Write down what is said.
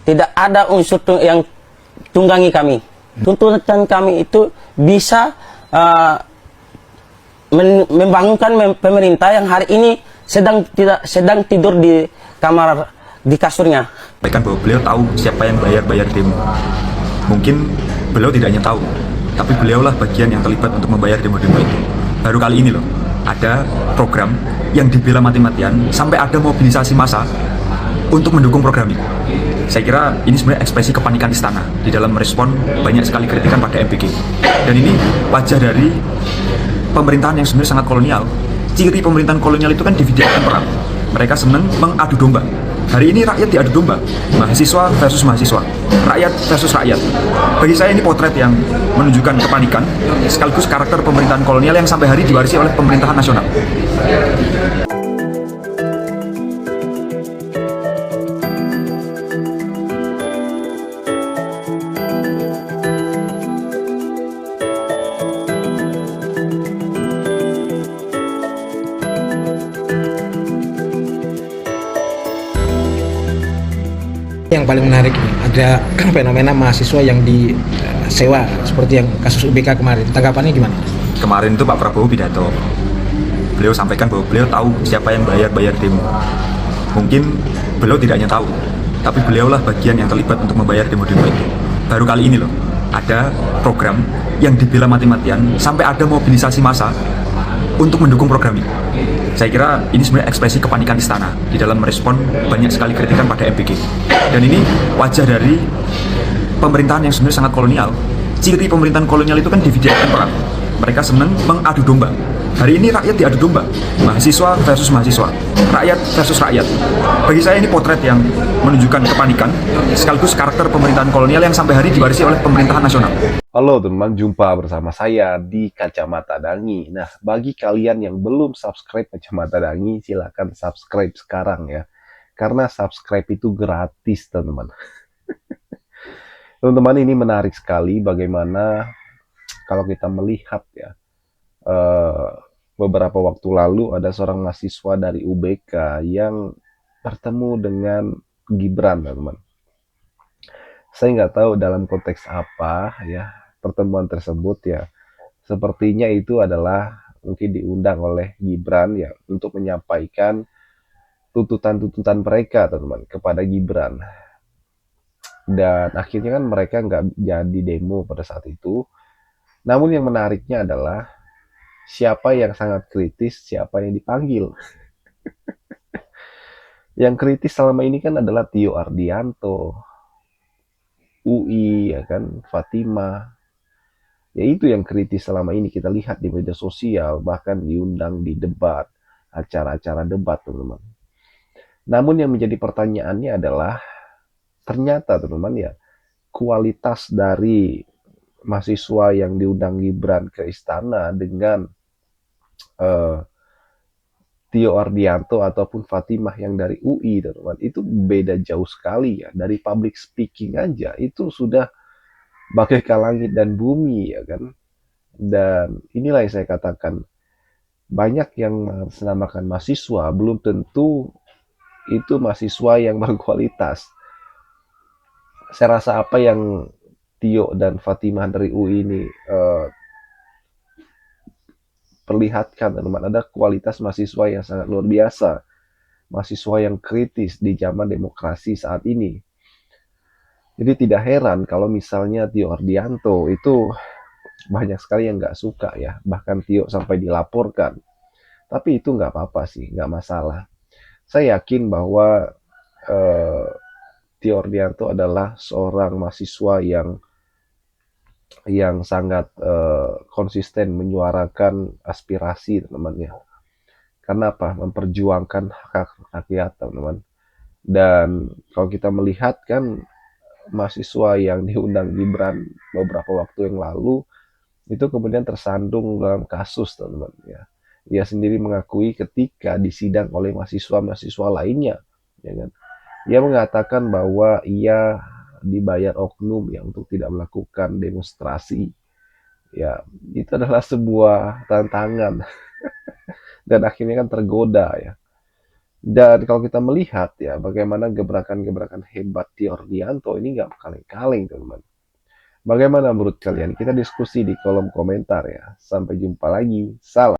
tidak ada unsur yang tunggangi kami. Tuntutan kami itu bisa membangunkan pemerintah yang hari ini sedang tidur di kamar, di kasurnya. Sampaikan bahwa beliau tahu siapa yang bayar demo. Mungkin beliau tidak hanya tahu, tapi beliaulah bagian yang terlibat untuk membayar demo-demo itu. Baru kali ini loh, ada program yang dibela mati-matian sampai ada mobilisasi massa untuk mendukung program ini. Saya kira ini sebenarnya ekspresi kepanikan istana di dalam merespon banyak sekali kritikan pada MPG. Dan ini wajah dari pemerintahan yang sebenarnya sangat kolonial. Ciri pemerintahan kolonial itu kan divisi perang. Mereka senang mengadu domba. Hari ini rakyat diadu domba, mahasiswa versus mahasiswa, rakyat versus rakyat. Bagi saya ini potret yang menunjukkan kepanikan, sekaligus karakter pemerintahan kolonial yang sampai hari diwarisi oleh pemerintahan nasional. Yang paling menarik ini ada fenomena mahasiswa yang disewa seperti yang kasus UBK kemarin. Tanggapannya gimana? Kemarin itu Pak Prabowo pidato. Beliau sampaikan bahwa beliau tahu siapa yang bayar demo. Mungkin beliau tidak hanya tahu, tapi beliaulah bagian yang terlibat untuk membayar demo-demo itu. Baru kali ini loh, ada program yang dibela mati-matian sampai ada mobilisasi massa untuk mendukung program ini. Saya kira ini sebenarnya ekspresi kepanikan istana di dalam merespon banyak sekali kritikan pada MPG. Dan ini wajah dari pemerintahan yang sebenarnya sangat kolonial. Ciri pemerintahan kolonial itu kan divisi perang. Mereka senang mengadu domba. Hari ini rakyat diadu domba, mahasiswa versus mahasiswa, rakyat versus rakyat. Bagi saya ini potret yang menunjukkan kepanikan, sekaligus karakter pemerintahan kolonial yang sampai hari diwarisi oleh pemerintahan nasional. Halo teman-teman, jumpa bersama saya di Kacamata Dangi. Nah, bagi kalian yang belum subscribe Kacamata Dangi, silahkan subscribe sekarang ya. Karena subscribe itu gratis, teman-teman. Teman-teman, ini menarik sekali bagaimana kalau kita melihat ya, beberapa waktu lalu ada seorang mahasiswa dari UBK yang bertemu dengan Gibran, teman-teman. Saya nggak tahu dalam konteks apa ya pertemuan tersebut ya. Sepertinya itu adalah mungkin diundang oleh Gibran ya untuk menyampaikan tuntutan-tuntutan mereka, teman-teman, kepada Gibran. Dan akhirnya kan mereka nggak jadi demo pada saat itu. Namun yang menariknya adalah siapa yang sangat kritis, siapa yang dipanggil. Yang kritis selama ini kan adalah Tio Ardianto, UI, ya kan, Fatimah. Ya itu yang kritis selama ini kita lihat di media sosial, bahkan diundang di debat, acara-acara debat, teman-teman. Namun yang menjadi pertanyaannya adalah, ternyata teman-teman ya, kualitas dari mahasiswa yang diundang Gibran ke istana dengan Tio Ardianto ataupun Fatimah yang dari UI, teman-teman, itu beda jauh sekali ya. Dari public speaking aja itu sudah bagaikan langit dan bumi ya kan. Dan inilah yang saya katakan, banyak yang menamakan mahasiswa belum tentu itu mahasiswa yang berkualitas. Saya rasa apa yang Tio dan Fatimah dari UI ini perlihatkan, teman-teman, ada kualitas mahasiswa yang sangat luar biasa, mahasiswa yang kritis di zaman demokrasi saat ini. Jadi tidak heran kalau misalnya Tio Ardianto itu banyak sekali yang nggak suka ya, bahkan Tio sampai dilaporkan. Tapi itu nggak apa-apa sih, nggak masalah. Saya yakin bahwa Tio Ardianto adalah seorang mahasiswa yang sangat konsisten menyuarakan aspirasi, teman-teman ya. Karena apa? Memperjuangkan hak rakyat, teman-teman. Dan kalau kita melihat kan mahasiswa yang diundang Gibran beberapa waktu yang lalu itu kemudian tersandung dalam kasus, teman-teman ya. Ia sendiri mengakui ketika disidang oleh mahasiswa-mahasiswa lainnya, ya kan? Ia mengatakan bahwa ia dibayar oknum ya untuk tidak melakukan demonstrasi. Ya, itu adalah sebuah tantangan dan akhirnya kan tergoda ya. Dan kalau kita melihat ya bagaimana gebrakan-gebrakan hebat Tio Ardianto ini nggak kaleng-kaleng teman-teman. Bagaimana menurut kalian? Kita diskusi di kolom komentar ya. Sampai jumpa lagi. Salam.